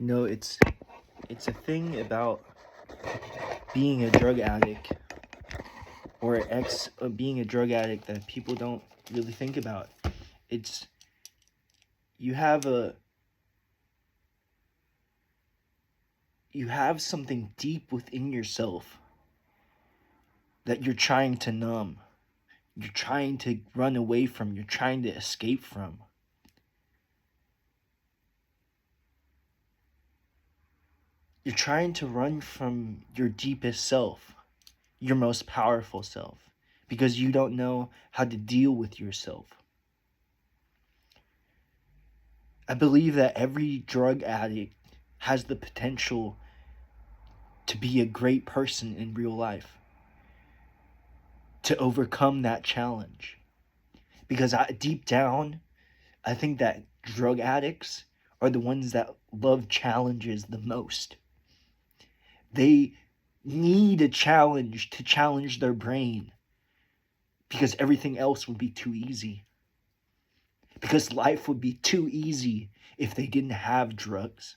It's a thing about being a drug addict or being a drug addict that people don't really think about. It's you have a you have something deep within yourself that you're trying to numb. You're trying to run away from, you're trying to escape from. You're trying to run from your deepest self, your most powerful self, because you don't know how to deal with yourself. I believe that every drug addict has the potential to be a great person in real life, to overcome that challenge. Because deep down, I think that drug addicts are the ones that love challenges the most. They need a challenge to challenge their brain because everything else would be too easy. Because life would be too easy if they didn't have drugs.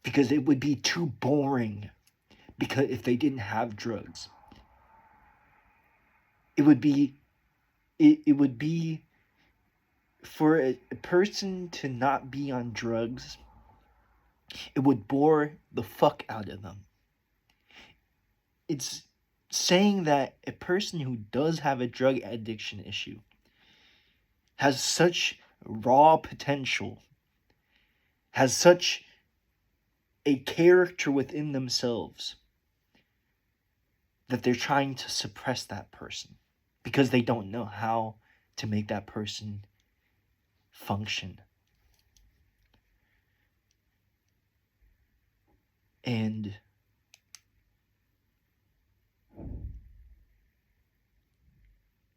Because it would be too boring because if they didn't have drugs. It would be for a person to not be on drugs, it would bore the fuck out of them. It's saying that a person who does have a drug addiction issue has such raw potential, has such a character within themselves that they're trying to suppress that person because they don't know how to make that person function. And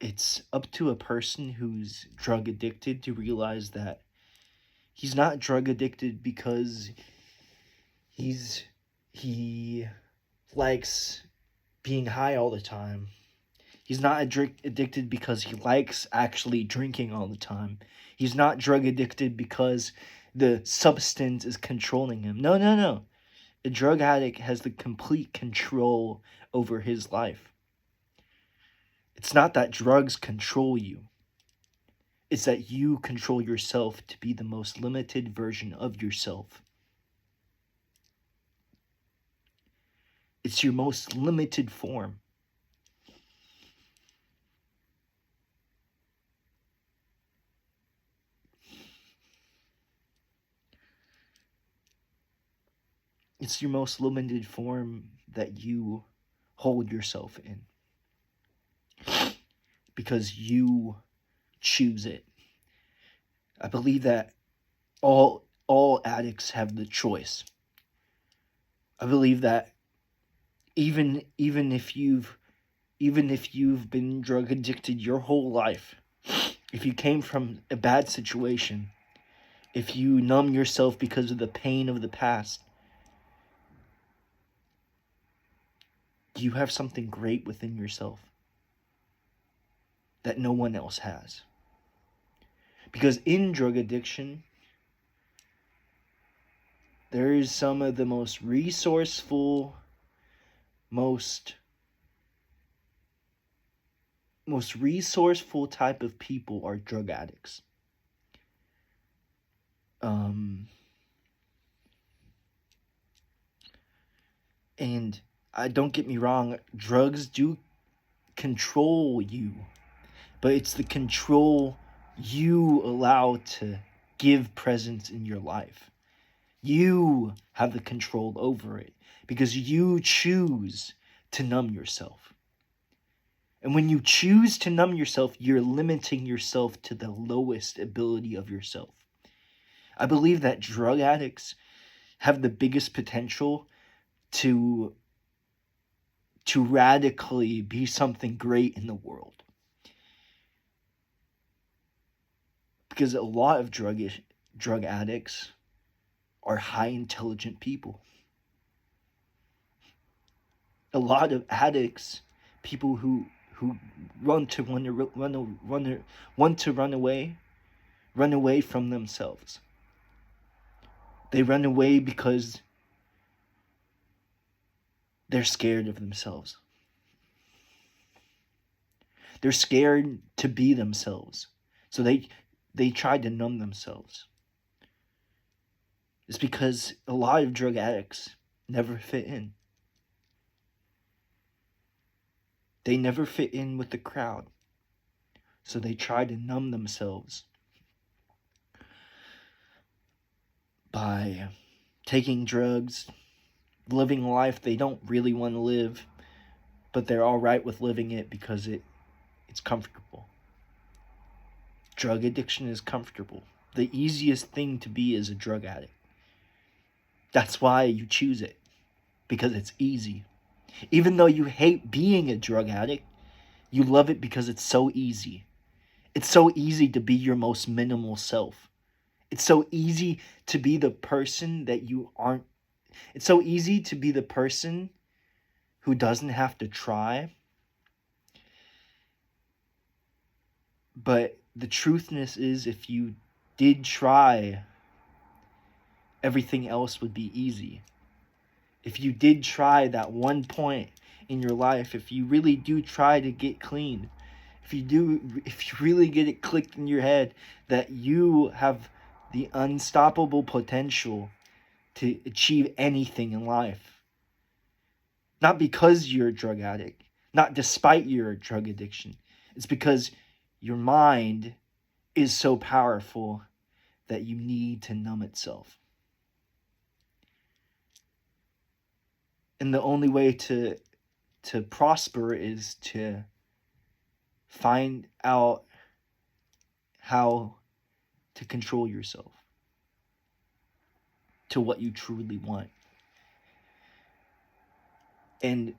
it's up to a person who's drug addicted to realize that he's not drug addicted because he likes being high all the time. He's not addicted because he likes actually drinking all the time. He's not drug addicted because the substance is controlling him. No. A drug addict has the complete control over his life. It's not that drugs control you. It's that you control yourself to be the most limited version of yourself. It's your most limited form. It's your most limited form that you hold yourself in. Because you choose it. I believe that all addicts have the choice. I believe that even if you've been drug addicted your whole life, if you came from a bad situation, if you numb yourself because of the pain of the past, you have something great within yourself that no one else has. Because in drug addiction, there is some of the most resourceful, most resourceful type of people are drug addicts. And don't get me wrong, drugs do control you, but it's the control you allow to give presence in your life. You have the control over it because you choose to numb yourself. And when you choose to numb yourself, you're limiting yourself to the lowest ability of yourself. I believe that drug addicts have the biggest potential to radically be something great in the world. Because a lot of drug addicts are high intelligent people. A lot of addicts, people who want to run away from themselves. They run away because they're scared of themselves. They're scared to be themselves. So they try to numb themselves. It's because a lot of drug addicts never fit in. They never fit in with the crowd. So they try to numb themselves by taking drugs, living a life they don't really want to live, but they're all right with living it because it's comfortable. Drug addiction is comfortable. The easiest thing to be is a drug addict. That's why you choose it, because it's easy. Even though you hate being a drug addict, you love it because it's so easy. It's so easy to be your most minimal self. It's so easy to be the person that you aren't. It's so easy to be the person who doesn't have to try. But the truthness is, if you did try, everything else would be easy. If you did try that one point in your life, if you really do try to get clean, if you really get it clicked in your head that you have the unstoppable potential to achieve anything in life, not because you're a drug addict, not despite your drug addiction, it's because your mind is so powerful that you need to numb itself. And the only way to prosper is to find out how to control yourself to what you truly want. And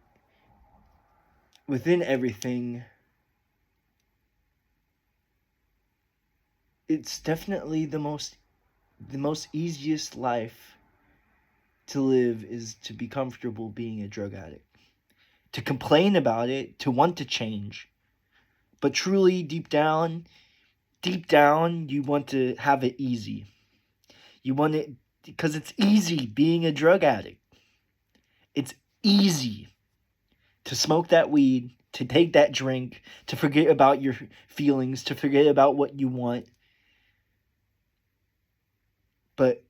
within everything, it's definitely the most easiest life to live is to be comfortable being a drug addict. To complain about it, to want to change. But truly, deep down, you want to have it easy. You want it because it's easy being a drug addict. It's easy to smoke that weed, to take that drink, to forget about your feelings, to forget about what you want. But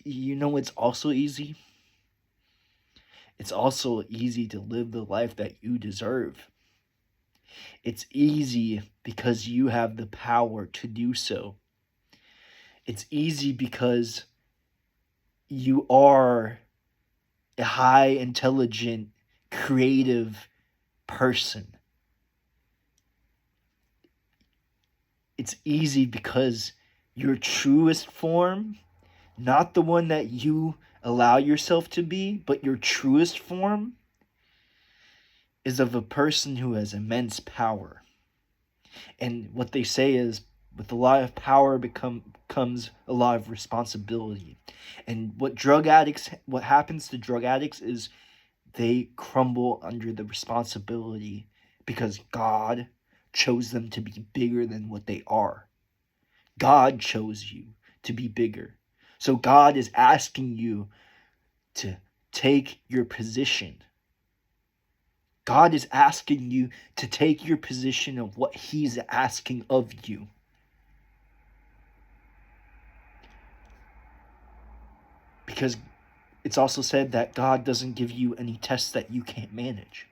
you know what's also easy? It's also easy to live the life that you deserve. It's easy because you have the power to do so. It's easy because you are a high intelligent, creative person. It's easy because your truest form, not the one that you allow yourself to be, but your truest form is of a person who has immense power. And what they say is, with a lot of power comes a lot of responsibility. And what happens to drug addicts is they crumble under the responsibility because God chose them to be bigger than what they are. God chose you to be bigger. So God is asking you to take your position. God is asking you to take your position of what He's asking of you. Because it's also said that God doesn't give you any tests that you can't manage.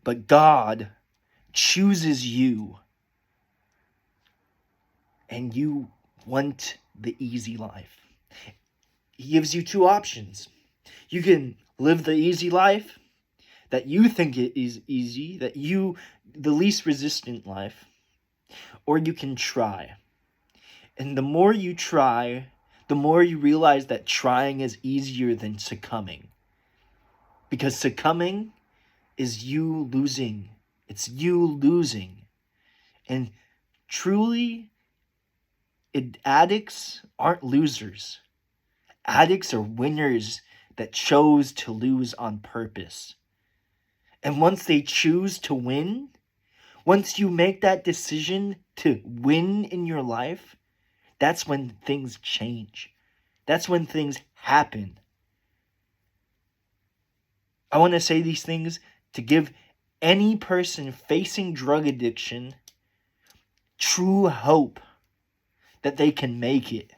But God chooses you, and you want the easy life. He gives you two options. You can live the easy life that you think it is easy, the least resistant life, or you can try. And the more you try, the more you realize that trying is easier than succumbing. Because succumbing is you losing. It's you losing. And truly, addicts aren't losers. Addicts are winners that chose to lose on purpose. And once they choose to win, Once you make that decision to win in your life, that's when things change. That's when things happen. I want to say these things to give any person facing drug addiction true hope that they can make it.